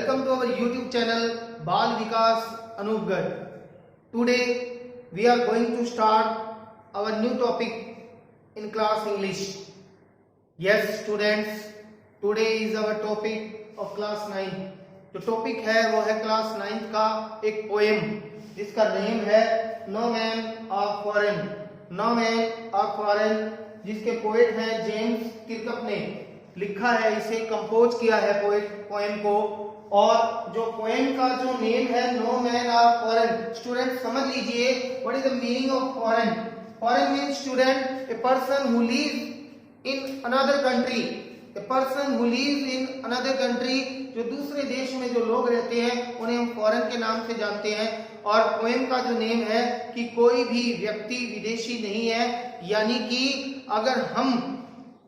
Welcome to our YouTube channel Bal Vikas Anupgarh. Today we are going to start our new topic in class English. Yes students, today is our topic of class 9. जो topic है वो है class 9 का एक poem जिसका name है no man of foreign. No man of foreign जिसके poet हैं जेम्स किर्कप ने लिखा है, इसे कंपोज किया है पोएम को. और जो पोएम का जो नेम है no man of foreign, student समझ लीजिए what is the meaning of foreign. Foreign means student a person who lives in another country. A person who lives in another country, जो दूसरे देश में जो लोग रहते हैं उन्हें हम फॉरेन के नाम से जानते हैं. और पोएम का जो नेम है कि कोई भी व्यक्ति विदेशी नहीं है. यानी कि अगर हम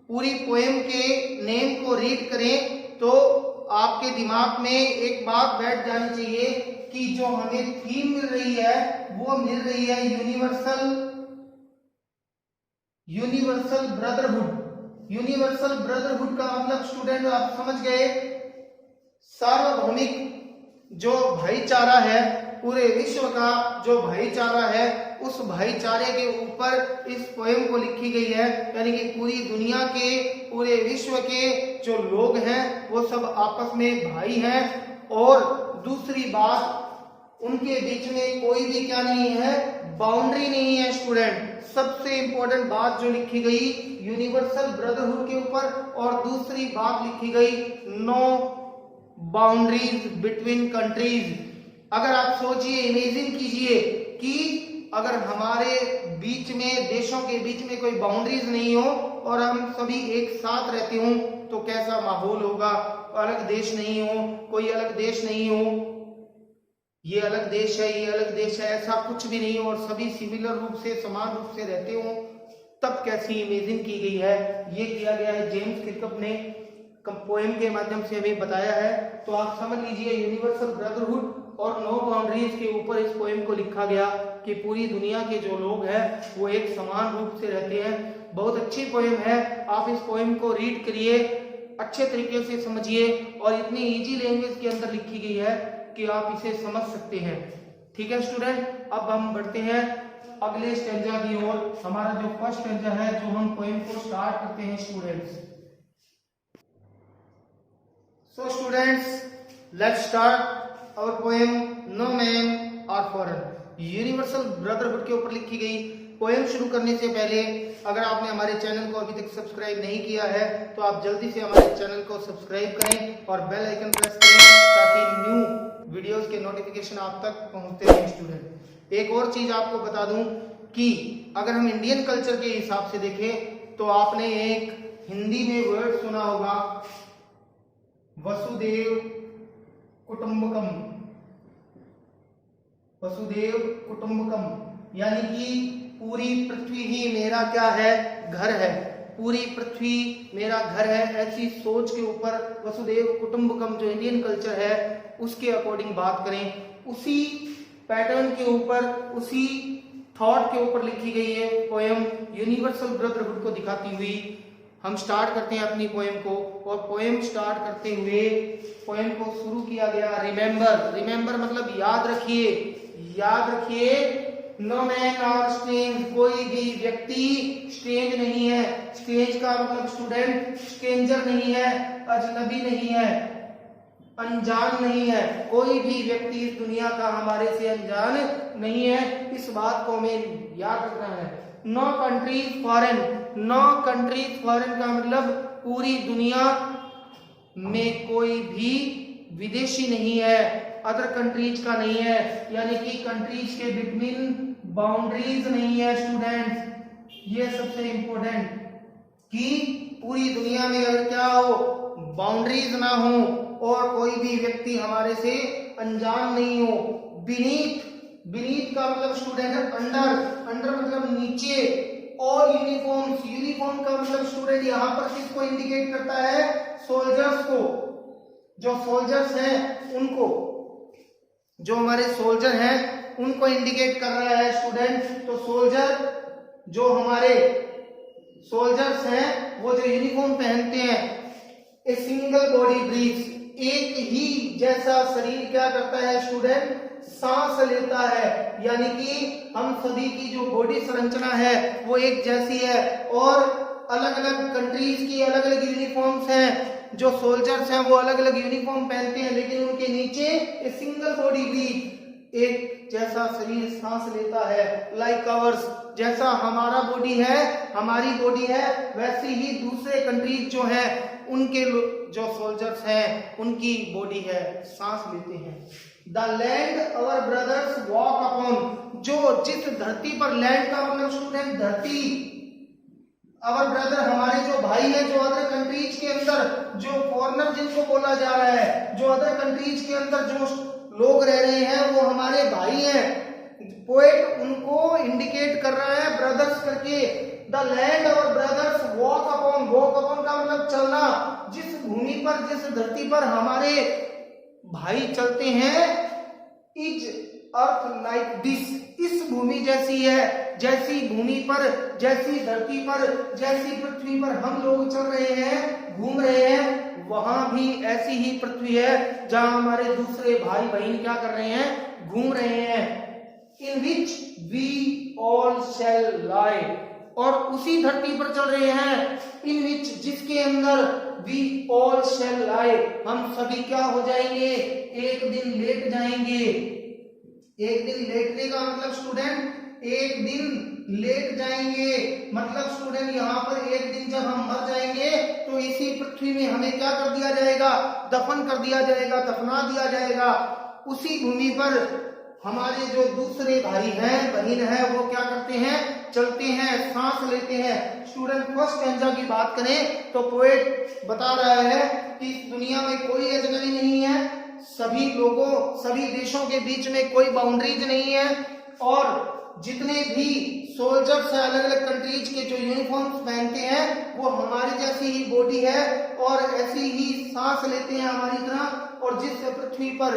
पूरी पोएम के नेम को रीड करें तो आपके दिमाग में एक बात बैठ जानी चाहिए कि जो हमें थीम मिल रही है वो मिल रही है यूनिवर्सल ब्रदरहुड. यूनिवर्सल ब्रदरहुड का मतलब स्टूडेंट आप समझ गए, सार्वभौमिक जो भाईचारा है, पूरे विश्व का जो भाईचारा है, उस भाईचारे के ऊपर इस पोएम को लिखी गई है. यानी कि पूरी दुनिया के, पूरे विश्व के जो लोग हैं वो सब आपस में भाई हैं. और दूसरी बात, उनके बीच में कोई भी क्या नहीं है, बाउंड्री नहीं है. स्टूडेंट सबसे इंपॉर्टेंट बात जो लिखी गई यूनिवर्सल ब्रदरहुड के ऊपर, और दूसरी बात लिखी गई नो बाउंड्रीज बिटवीन कंट्रीज. अगर आप सोचिए, इमेजिन कीजिए कि अगर हमारे बीच में, देशों के बीच में कोई बाउंड्रीज नहीं हो और हम सभी एक साथ रहते हों तो कैसा माहौल होगा. अलग देश नहीं हो, कोई अलग देश नहीं हो, ये अलग देश है, ये अलग देश है, ऐसा कुछ भी नहीं हो और सभी सिमिलर रूप से, समान रूप से रहते हो, तब कैसी इमेजिन की गई है. ये किया गया है जेम्स किर्कप ने पोएम के माध्यम से हमें बताया है. तो आप समझ लीजिए यूनिवर्सल ब्रदरहुड और नो बाउंड्रीज के ऊपर इस पोएम को लिखा गया कि पूरी दुनिया के जो लोग हैं वो एक समान रूप से रहते हैं. बहुत अच्छी पोएम है, आप इस पोएम को रीड करिए, अच्छे तरीके से समझिए, और इतनी इजी लैंग्वेज के अंदर लिखी गई है कि आप इसे समझ सकते हैं. ठीक है स्टूडेंट, अब हम बढ़ते हैं अगले स्टेंजा की ओर. हमारा जो फर्स्ट स्टेंजा है, जो हम पोएम को स्टार्ट करते हैं students. So students, let's start our poem No Man or Foreign. Universal brotherhood के ऊपर लिखी गई पोएम शुरू करने से पहले, अगर आपने हमारे चैनल को अभी तक सब्सक्राइब नहीं किया है तो आप जल्दी से हमारे चैनल को सब्सक्राइब करें और बेल आइकन प्रेस करें ताकि न्यू वीडियोस के नोटिफिकेशन आप तक पहुंचते रहें. स्टूडेंट एक और चीज आपको बता दूं कि अगर हम इंडियन कल्चर के हिसाब से देखें तो आपने एक हिंदी में वर्ड सुना होगा, वसुदेव कुटुंबकम. वसुदेव कुटुंबकम यानी कि पूरी पृथ्वी ही मेरा क्या है, घर है. पूरी पृथ्वी मेरा घर है, ऐसी सोच के ऊपर वसुदेव कुटुंबकम जो इंडियन कल्चर है उसके अकॉर्डिंग बात करें, उसी पैटर्न के ऊपर, उसी थॉट के ऊपर लिखी गई है पोएम यूनिवर्सल ब्रदरहुड को दिखाती हुई. हम स्टार्ट करते हैं अपनी पोएम को, और पोएम स्टार्ट करते हुए पोएम को शुरू किया गया रिमेंबर. रिमेंबर मतलब याद रखिए, याद रखिए. नो मैन और स्ट्रेंज, कोई भी व्यक्ति स्ट्रेंज नहीं है. स्ट्रेंज का मतलब स्टूडेंट स्ट्रेंजर नहीं है, अजनबी नहीं है, अनजान नहीं है. कोई भी व्यक्ति इस दुनिया का हमारे से अनजान नहीं है. इस बात को हमें याद रखना है. No countries foreign, no countries foreign का मतलब पूरी दुनिया में कोई भी विदेशी नहीं है, अदर कंट्रीज का नहीं है. यानी कि कंट्रीज के बिटवीन बाउंड्रीज नहीं है. स्टूडेंट्स ये सबसे इंपॉर्टेंट कि पूरी दुनिया में अगर क्या हो, बाउंड्रीज ना हो और कोई भी व्यक्ति हमारे से अनजान नहीं हो. बीनीथ, बीनीथ का मतलब स्टूडेंट अंडर, अंडर मतलब नीचे. और यूनिफॉर्म्स, यूनिफॉर्म का मतलब स्टूडेंट यहाँ पर किसको इंडिकेट करता है, सोल्जर्स को. जो सोल्जर्स हैं उनको, जो हमारे सोल्जर हैं उनको इंडिकेट कर रहा है स्टूडेंट. तो सोल्जर, जो हमारे सोल्जर्स हैं वो जो यूनिफॉर्म पहनते हैं, ए सिंगल बॉडी ब्रीथ्स, एक ही जैसा शरीर क्या करता है स्टूडेंट, सांस लेता है। यानी कि हम सभी की जो बॉडी संरचना है वो एक जैसी है और अलग अलग कंट्रीज की अलग अलग यूनिफॉर्म्स हैं। जो सोल्जर्स हैं वो अलग अलग यूनिफॉर्म पहनते हैं, लेकिन उनके नीचे ए सिंगल बॉडी भी एक जैसा शरीर सांस लेता है। लाइक आवर्स, जैसा हमारा बॉडी है, हमारी बॉडी है, वैसे ही दूसरे कंट्रीज जो है उनके जो सोल्जर्स हैं उनकी बॉडी है, सांस लेते हैं। The land our brothers walk upon, जो जिस धरती पर, लैंड का मतलब स्टूडेंट धरती, अवर ब्रदर हमारे जो भाई हैं, जो अदर कंट्रीज के अंदर, जो फॉरेनर जिनको बोला जा रहा है, जो अदर कंट्रीज के अंदर जो लोग रह रहे हैं वो हमारे भाई हैं। पोएट उनको इंडिकेट कर रहा है ब्रदर्स करके। The land our brothers walk upon, walk upon का मतलब चलना, जिस भूमि पर, जिस धरती पर हमारे भाई चलते हैं, इज अर्थ लाइक दिस, इस भूमि जैसी है, जैसी भूमि पर, जैसी धरती पर, जैसी पृथ्वी पर हम लोग चल रहे हैं, घूम रहे हैं, वहां भी ऐसी ही पृथ्वी है जहां हमारे दूसरे भाई बहन क्या कर रहे हैं, घूम रहे हैं। इन विच वी ऑल शैल लाई, और उसी धरती पर चल रहे हैं, इन विच जिसके अंदर, वी ऑल शैल लाई हम सभी क्या हो जाएंगे, एक दिन लेट जाएंगे। एक दिन लेटने का मतलब स्टूडेंट, एक दिन लेट जाएंगे मतलब स्टूडेंट यहाँ पर एक दिन जब हम मर जाएंगे तो इसी पृथ्वी में हमें क्या कर दिया जाएगा, दफन कर दिया जाएगा, दफना दिया जाएगा। उसी भूमि पर हमारे जो दूसरे भाई हैं, बहन हैं, वो क्या करते हैं, चलते हैं, सांस लेते हैं। स्टूडेंट फर्स्ट स्टैंजा की बात करें तो पोएट बता रहा है कि दुनिया में कोई अजनबी नहीं है, सभी लोगों, सभी देशों के बीच में कोई बाउंड्रीज नहीं है, और जितने भी सोल्जर्स हैं अलग अलग कंट्रीज के जो यूनिफॉर्म्स पहनते हैं वो हमारी जैसी ही बॉडी है और ऐसी ही सांस लेते हैं हमारी तरह। और जिस पृथ्वी पर,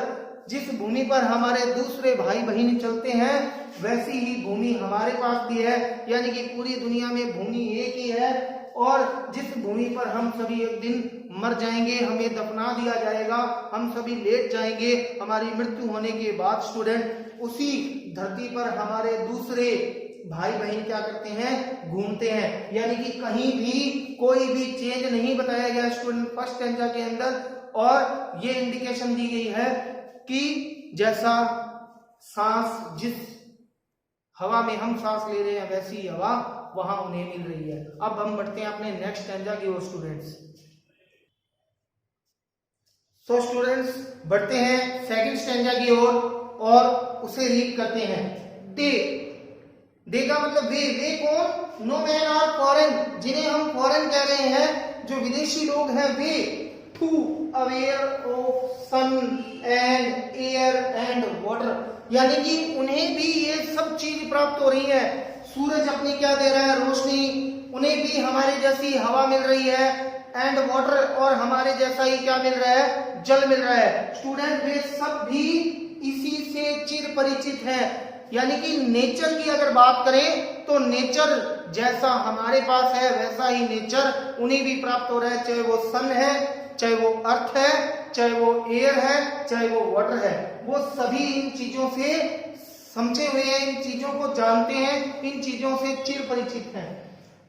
जिस भूमि पर हमारे दूसरे भाई बहन चलते हैं वैसी ही भूमि हमारे पास भी है। यानी कि पूरी दुनिया में भूमि एक ही है और जिस भूमि पर हम सभी एक दिन मर जाएंगे, हमें दफना दिया जाएगा, हम सभी लेट जाएंगे हमारी मृत्यु होने के बाद स्टूडेंट, उसी धरती पर हमारे दूसरे भाई बहन क्या करते हैं, घूमते हैं। यानी कि कहीं भी कोई भी चेंज नहीं बताया गया स्टूडेंट फर्स्ट स्टैंजा के अंदर, और ये इंडिकेशन दी गई है कि जैसा सांस, जिस हवा में हम सांस ले रहे हैं वैसी हवा वहां उन्हें मिल रही है। अब हम बढ़ते हैं अपने नेक्स्ट स्टैंजा की ओर स्टूडेंट्स। सो स्टूडेंट्स बढ़ते हैं सेकंड स्टैंजा की ओर और उसे रीड करते हैं। दे, दे का मतलब वे कौन, नो मैन आर फॉरेन, जिन्हें हम फॉरेन कह रहे हैं, जो विदेशी लोग हैं वे, too aware of sun and air and water, यानी कि उन्हें भी ये सब चीज प्राप्त हो रही है। सूरज अपनी क्या दे रहा है, रोशनी, उन्हें भी हमारे जैसी हवा मिल रही है, एंड वाटर, और हमारे जैसा ही क्या मिल रहा है, जल मिल रहा है। स्टूडेंट वे सब भी इसी से चिर परिचित हैं। यानी कि नेचर की अगर बात करें तो नेचर जैसा हमारे पास है वैसा ही नेचर उन्हें भी प्राप्त हो रहा है, चाहे वो सन है, चाहे वो अर्थ है, चाहे वो एयर है, चाहे वो वाटर है, वो सभी इन चीजों से समझे हुए हैं, इन चीजों को जानते हैं, इन चीजों से चिर परिचित हैं।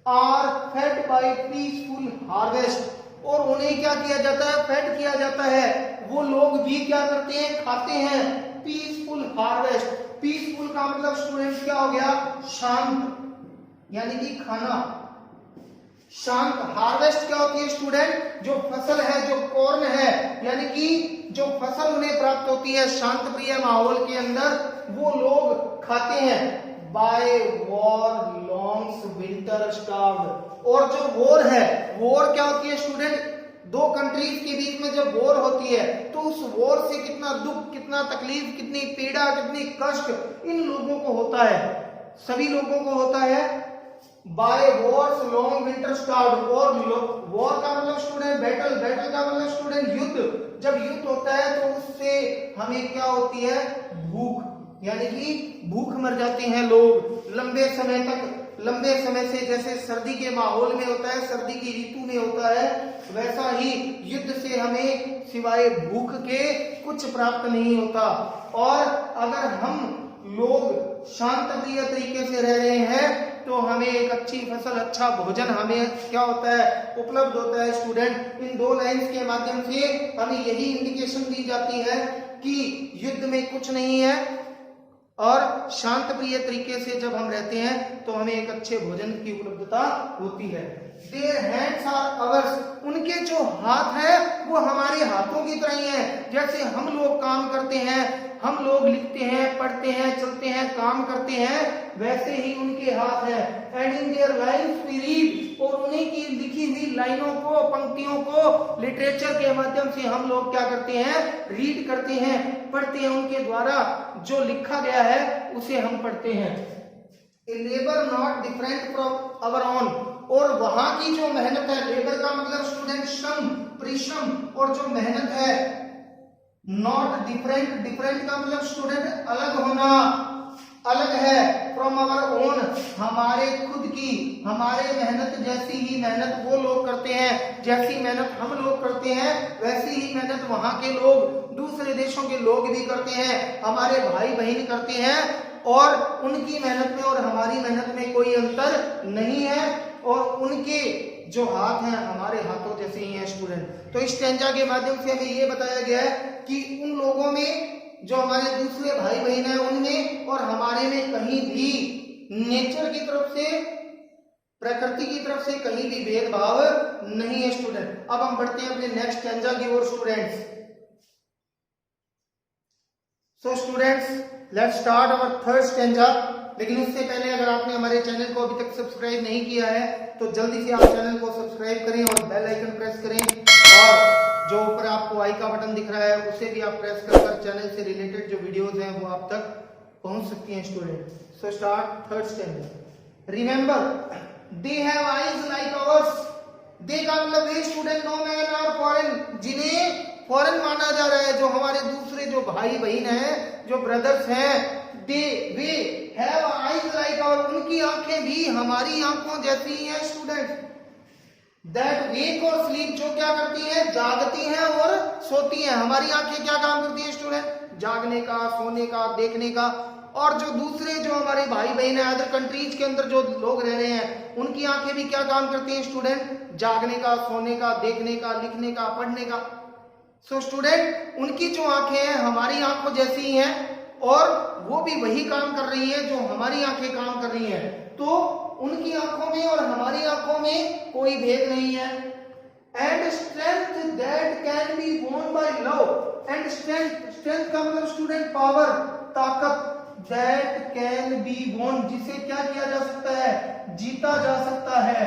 Are fed by peaceful harvest, और उन्हें क्या किया जाता है, फेड किया जाता है, वो लोग भी क्या करते हैं, खाते हैं। पीसफुल हार्वेस्ट, पीसफुल का मतलब स्टूडेंट क्या हो गया, शांत, यानी कि खाना, शांत। हार्वेस्ट क्या होती है स्टूडेंट, जो फसल है, जो कॉर्न है, यानी कि जो फसल उन्हें प्राप्त होती है शांत प्रिय माहौल के अंदर, वो लोग खाते हैं। By war longs winter starved, और जो वॉर है, वॉर क्या होती है स्टूडेंट, दो कंट्रीज के बीच में जब वॉर होती है तो उस वॉर से कितना दुख, कितना तकलीफ, कितनी पीड़ा, कितनी कष्ट इन लोगों को होता है, सभी लोगों को होता है। By wars long winter starved, और वॉर का मतलब स्टूडेंट बैटल, बैटल का मतलब स्टूडेंट युद्ध, जब युद्ध होता है तो उससे हमें क्या होती है, भूख, यानी कि भूख मर जाते हैं लोग, लंबे समय तक लंबे समय से, जैसे सर्दी के माहौल में होता है, सर्दी की ऋतु में होता है, वैसा ही युद्ध से हमें सिवाय भूख के कुछ प्राप्त नहीं होता। और अगर हम लोग शांत प्रिय तरीके से रह रहे हैं तो हमें एक अच्छी फसल, अच्छा भोजन हमें क्या होता है, उपलब्ध होता है। स्टूडेंट, इन दो लाइंस के माध्यम से हमें यही इंडिकेशन दी जाती है कि युद्ध में कुछ नहीं है और शांत प्रिय तरीके से जब हम रहते हैं तो हमें एक अच्छे भोजन की उपलब्धता होती है। Their hands are ours, उनके जो हाथ है वो हमारे हाथों की तरह ही है। जैसे हम लोग काम करते हैं, हम लोग लिखते हैं, पढ़ते हैं, चलते हैं, काम करते हैं, वैसे ही उनके हाथ है। And in their lines we read, और उन्हीं की लिखी हुई लाइनों को, पंक्तियों को लिटरेचर के माध्यम से हम लोग क्या करते हैं, रीड करते हैं, पढ़ते हैं। उनके द्वारा जो लिखा गया है उसे हम पढ़ते हैं। A labour not different from our own, और वहां की जो मेहनत है, लेबर का मतलब स्टूडेंट श्रम, परिश्रम, और जो मेहनत है नॉट डिफरेंट, डिफरेंट का मतलब स्टूडेंट अलग होना, अलग है, फ्रॉम आवर ओन, हमारे खुद की, हमारे मेहनत जैसी ही मेहनत वो लोग करते हैं, जैसी मेहनत हम लोग करते हैं वैसी ही मेहनत वहां के लोग, दूसरे देशों के लोग भी करते हैं, हमारे भाई बहन करते हैं, और उनकी मेहनत में और हमारी मेहनत में कोई अंतर नहीं है, और उनके जो हाथ हैं हमारे हाथों जैसे ही हैं। स्टूडेंट, तो इस स्टैंजा के माध्यम से हमें ये बताया गया है कि उन लोगों में, जो हमारे दूसरे भाई बहन हैं, उनमें और हमारे में कहीं भी नेचर की तरफ से, प्रकृति की तरफ से कहीं भी भेदभाव नहीं है। स्टूडेंट, अब हम बढ़ते हैं अपने नेक्स्ट स्टैंजा की ओर। Students, so students, let's start our third stanza. लेकिन उससे पहले अगर आपने हमारे चैनल को अभी तक सब्सक्राइब नहीं किया है तो जल्दी से आप चैनल को सब्सक्राइब करें और बेल आइकन प्रेस करें, और जो ऊपर आपको आई का बटन दिख रहा है उसे भी आप प्रेस कर चैनल से रिलेटेड जो वीडियोस हैं वो आप तक पहुंच सकती हैं। Student, so start third standard. Remember they have eyes like ours, they का मतलब है student no man are foreign, जिन्हें फॉरेन माना जा रहा है, जो हमारे दूसरे जो भाई बहन हैं, जो ब्रदर्स हैं, दे वे हैव आईज लाइक आवर, उनकी आंखें भी हमारी आंखों जैसी ही हैं। स्टूडेंट, दैट वेक और स्लीप, जो क्या करती हैं, जागती हैं और सोती हैं। हमारी आंखें क्या काम करती हैं स्टूडेंट, जागने का, सोने का, देखने का। और जो दूसरे जो हमारे भाई बहन है अदर कंट्रीज के अंदर जो लोग रह रहे हैं, उनकी आंखें भी क्या काम करती हैं स्टूडेंट, जागने का, सोने का, देखने का, लिखने का, पढ़ने का। सो स्टूडेंट, उनकी जो आंखें हैं हमारी आंखों जैसी ही हैं और वो भी वही काम कर रही हैं जो हमारी आंखें काम कर रही हैं। तो उनकी आंखों में और हमारी आंखों में कोई भेद नहीं है। And strength that can be won by love, and strength, strength का मतलब स्टूडेंट पावर, ताकत, दैट कैन बी वोन, जिसे क्या किया जा सकता है, जीता जा सकता है,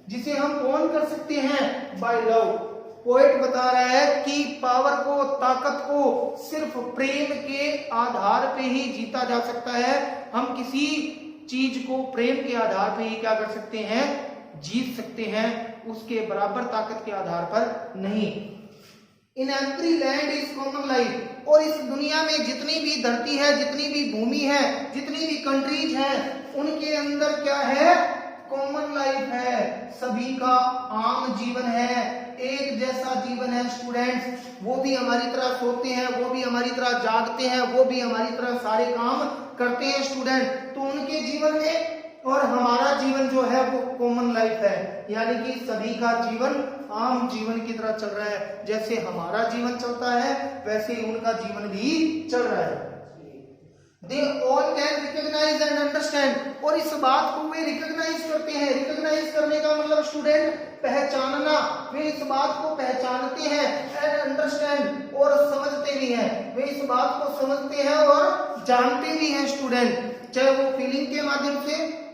जिसे हम वोन कर सकते हैं बाय लव। पोएट बता रहा है कि पावर को, ताकत को सिर्फ प्रेम के आधार पे ही जीता जा सकता है। हम किसी चीज को प्रेम के आधार पे ही क्या कर सकते हैं, जीत सकते हैं, उसके बराबर ताकत के आधार पर नहीं। In every land is common life, और इस दुनिया में जितनी भी धरती है, जितनी भी भूमि है, जितनी भी कंट्रीज हैं, उनके अंदर क्या है, कॉमन लाइफ है, सभी का आम जीवन है, एक जैसा जीवन है। स्टूडेंट्स, वो भी हमारी तरह सोते हैं, वो भी हमारी तरह जागते हैं, वो भी हमारी तरह सारे काम करते हैं। स्टूडेंट, तो उनके जीवन में और हमारा जीवन जो है वो कॉमन लाइफ है, यानी कि सभी का जीवन आम जीवन की तरह चल रहा है। जैसे हमारा जीवन चलता है वैसे ही उनका जीवन भी चल रहा है। They all can recognize and understand, और इस बात को वे रिकॉग्नाइज करते हैं। रिकॉग्नाइज करने का मतलब स्टूडेंट पहचानना, वे इस बात को पहचानते हैं, एंड अंडरस्टैंड, और समझते भी हैं। वे इस बात को समझते हैं और जानते भी हैं। स्टूडेंट, चाहे वो फीलिंग के माध्यम से,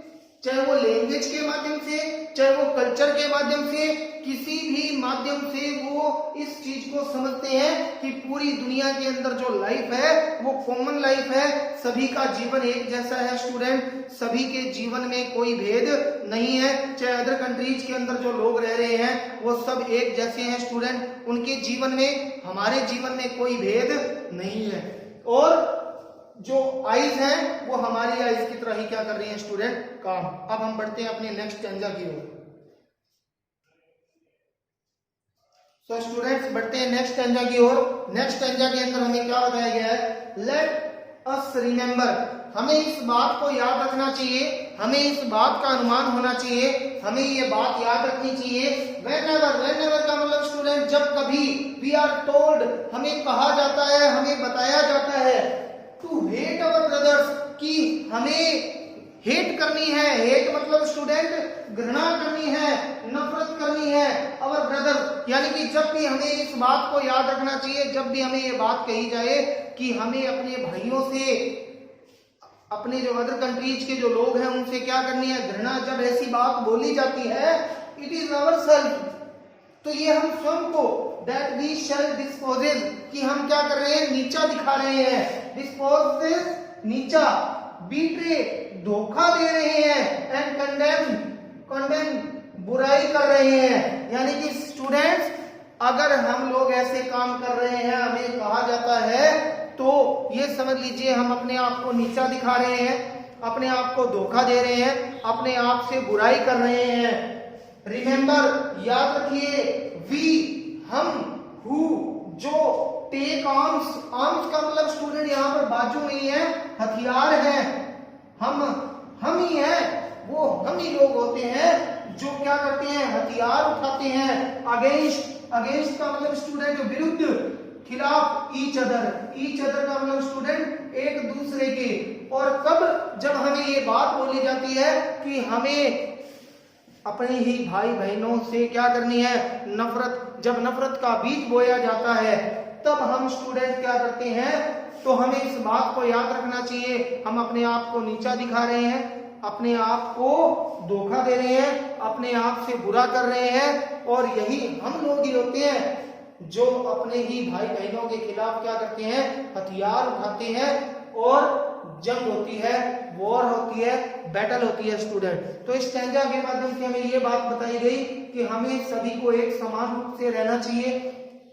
चाहे वो लैंग्वेज के माध्यम से, चाहे वो कल्चर के माध्यम से, किसी भी माध्यम से वो इस चीज को समझते हैं कि पूरी दुनिया के अंदर जो लाइफ है वो कॉमन लाइफ है, सभी का जीवन एक जैसा है। स्टूडेंट, सभी के जीवन में कोई भेद नहीं है, चाहे अदर कंट्रीज के अंदर जो लोग रह रहे हैं वो सब एक जैसे हैं। स्टूडेंट, उनके जीवन में हमारे जीवन में कोई भेद नहीं है। और जो आईज हैं वो हमारी आईज की तरह ही क्या कर रही हैं स्टूडेंट, काम। अब हम बढ़ते हैं अपने नेक्स्ट स्टैंजा की ओर। सो स्टूडेंट्स बढ़ते हैं नेक्स्ट स्टैंजा की ओर। नेक्स्ट स्टैंजा के अंदर हमें क्या बताया गया है, लेट अस रिमेंबर, हमें इस बात को याद रखना चाहिए, हमें इस बात का अनुमान होना चाहिए, हमें ये बात याद रखनी चाहिए। whenever का मतलब स्टूडेंट जब कभी, we are told, हमें कहा जाता है, हमें बताया जाता है टू हेट अवर ब्रदर्स, कि हमें हेट करनी है। हेट मतलब स्टूडेंट घृणा करनी है, नफरत करनी है अवर ब्रदर, यानी कि जब भी हमें इस बात को याद रखना चाहिए, जब भी हमें ये बात कही जाए कि हमें अपने भाइयों से, अपने जो अदर कंट्रीज के जो लोग हैं उनसे क्या करनी है, घृणा। जब ऐसी बात बोली जाती है, इट इज अवर सेल्फ, तो ये हम स्वयं को, दैट वी शैल डिस्पोजेस, कि हम क्या कर रहे हैं, नीचा दिखा रहे हैं। डिस्पोजेस नीचा, बीट्रे धोखा दे रहे हैं, एंड कंडेम बुराई कर रहे हैं। यानी कि स्टूडेंट्स अगर हम लोग ऐसे काम कर रहे हैं, हमें कहा जाता है, तो ये समझ लीजिए हम अपने आप को नीचा दिखा रहे हैं, अपने आप को धोखा दे रहे हैं, अपने आप से बुराई कर रहे हैं। रिमेंबर याद रखिए, वी हम, हु जो, टेक आर्म्स, आर्म्स का मतलब स्टूडेंट यहाँ पर बाजू नहीं है, हथियार है। हम ही हैं, वो हम ही लोग होते हैं जो क्या करते हैं, हथियार उठाते हैं। अगेंस्ट का मतलब स्टूडेंट विरुद्ध, खिलाफ, ईच अदर का मतलब स्टूडेंट एक दूसरे के। और कब, जब हमें ये बात बोली जाती है कि हमें अपने ही भाई बहनों से क्या करनी है, नफरत, जब नफरत का बीज बोया जाता है, तब हम स्टूडेंट क्या करते हैं, तो हमें इस बात को याद रखना चाहिए, हम अपने आप को नीचा दिखा रहे हैं, अपने आप को धोखा दे रहे हैं, अपने आप से बुरा कर रहे हैं। और यही हम लोग ही होते हैं जो अपने ही भाई बहनों के खिलाफ क्या करते हैं, हथियार उठाते हैं, और जंग होती है, वॉर होती है, बैटल होती है स्टूडेंट। तो इस स्टैंजा के माध्यम से हमें ये बात बताई गई कि हमें सभी को एक समान रूप से रहना चाहिए।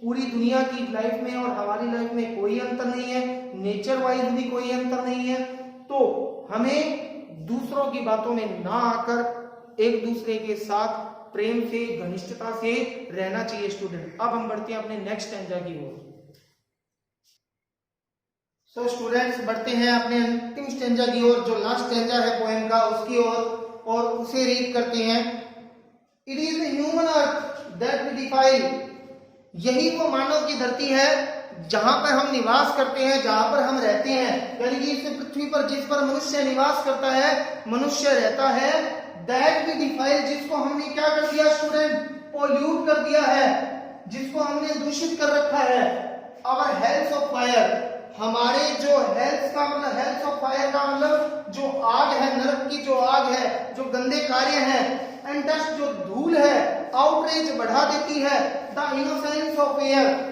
पूरी दुनिया की लाइफ में और हमारी लाइफ में कोई अंतर नहीं है, नेचर वाइज भी कोई अंतर नहीं है। तो हमें दूसरों की बातों में ना आकर एक दूसरे के साथ प्रेम से, घनिष्ठता से रहना चाहिए स्टूडेंट। अब हम बढ़ते हैं अपने नेक्स्ट स्टैंजा की ओर। सो स्टूडेंट्स बढ़ते हैं अपने अंतिम स्टैंजा की ओर, जो लास्ट स्टैंजा है पोएम का, उसकी ओर, और उसे रीड करते हैं। It is human earth that we defile, यही वो मानव की धरती है जहां पर हम निवास करते हैं, जहां पर हम रहते हैं। यानी कि इस पृथ्वी पर जिस पर मनुष्य निवास करता है, मनुष्य रहता है, दैट वी डिफाइल, जिसको हमने क्या कर दिया स्टूडेंट, पोल्यूट कर दिया है, जिसको हमने दूषित कर रखा है। आवर हेल्स ऑफ फायर, हमारे जो हेल्थ का मतलब, हेल्थ ऑफ फायर का मतलब जो आग है, नरक की जो आग है, जो गंदे कार्य हैं, एंड डस्ट जो धूल है, आउटरेज बढ़ा देती है, द इनोसेंस ऑफ एयर,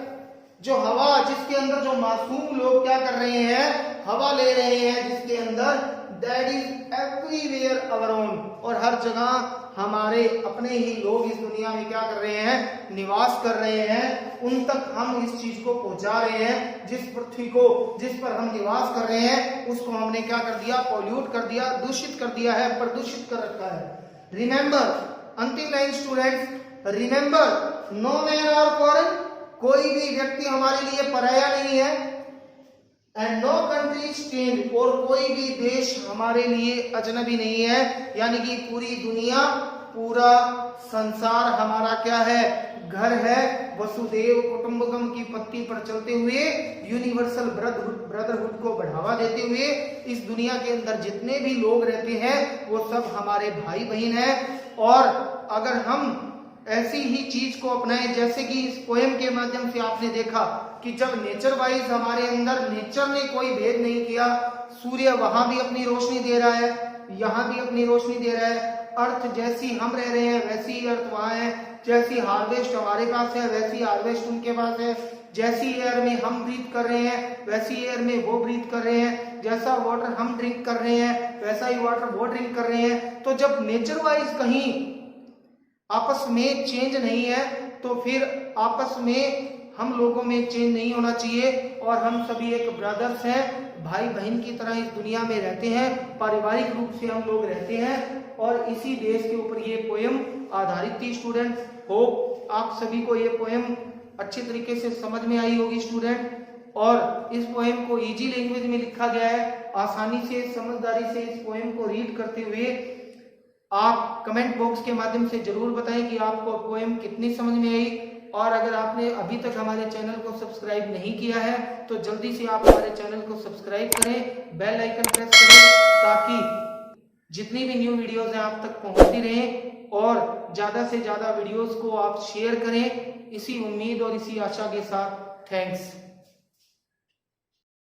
जो हवा, जिसके अंदर जो मासूम लोग क्या कर रहे हैं, हवा ले रहे हैं, जिसके अंदर, that is everywhere our own, और हर जगह हमारे अपने ही लोग इस दुनिया में क्या कर रहे हैं, निवास कर रहे हैं। उन तक हम इस चीज को पहुंचा रहे हैं, जिस पृथ्वी को, जिस पर हम निवास कर रहे हैं, उसको हमने क्या कर दिया, पॉल्यूट कर दिया, दूषित कर दिया है, प्रदूषित कर रखा है। रिमेंबर, अंतिम line students, remember no man और फॉरेन, कोई भी व्यक्ति हमारे लिए पराया नहीं है, एंड नो कंट्री स्ट्रेंज, और कोई भी देश हमारे लिए अजनबी नहीं है। यानी कि पूरी दुनिया, पूरा संसार हमारा क्या है, घर है। वसुदेव कुटुंबकम की पत्ती पर चलते हुए, यूनिवर्सल ब्रदरहुड को बढ़ावा देते हुए, इस दुनिया के अंदर जितने भी लोग रहते हैं वो सब हमारे भाई बहन हैं। और अगर हम ऐसी ही चीज को अपनाएं, जैसे कि इस पोएम के माध्यम से आपने देखा कि जब नेचर वाइज हमारे अंदर, नेचर ने कोई भेद नहीं किया, सूर्य वहां भी अपनी रोशनी दे रहा है, यहाँ भी अपनी रोशनी दे रहा है, अर्थ जैसी हम रह रहे हैं वैसी ही अर्थ वहां है, जैसी हार्वेस्ट हमारे पास है वैसी हार्वेस्ट उनके पास है, जैसी एयर में हम ब्रीथ कर रहे हैं वैसी एयर में वो ब्रीथ कर रहे हैं, जैसा वाटर हम ड्रिंक कर रहे हैं वैसा ही वाटर वो ड्रिंक कर रहे हैं। तो जब नेचर वाइज कहीं आपस में चेंज नहीं है, तो फिर आपस में हम लोगों में चेंज नहीं होना चाहिए, और हम सभी एक ब्रदर्स हैं, भाई बहन की तरह इस दुनिया में रहते हैं, पारिवारिक रूप से हम लोग रहते हैं और इसी देश के ऊपर ये पोएम आधारित थी स्टूडेंट। होप आप सभी को ये पोएम अच्छे तरीके से समझ में आई होगी स्टूडेंट। और इस पोएम को इजी लैंग्वेज में लिखा गया है, आसानी से समझदारी से इस पोएम को रीड करते हुए आप कमेंट बॉक्स के माध्यम से जरूर बताएं कि आपको पोएम कितनी समझ में आई। और अगर आपने अभी तक हमारे चैनल को सब्सक्राइब नहीं किया है तो जल्दी से आप हमारे चैनल को सब्सक्राइब करें, बेल आइकन प्रेस करें, ताकि जितनी भी न्यू वीडियोस हैं आप तक पहुंचती रहें और ज्यादा से ज्यादा वीडियोस को आप शेयर करें। इसी उम्मीद और इसी आशा के साथ थैंक्स।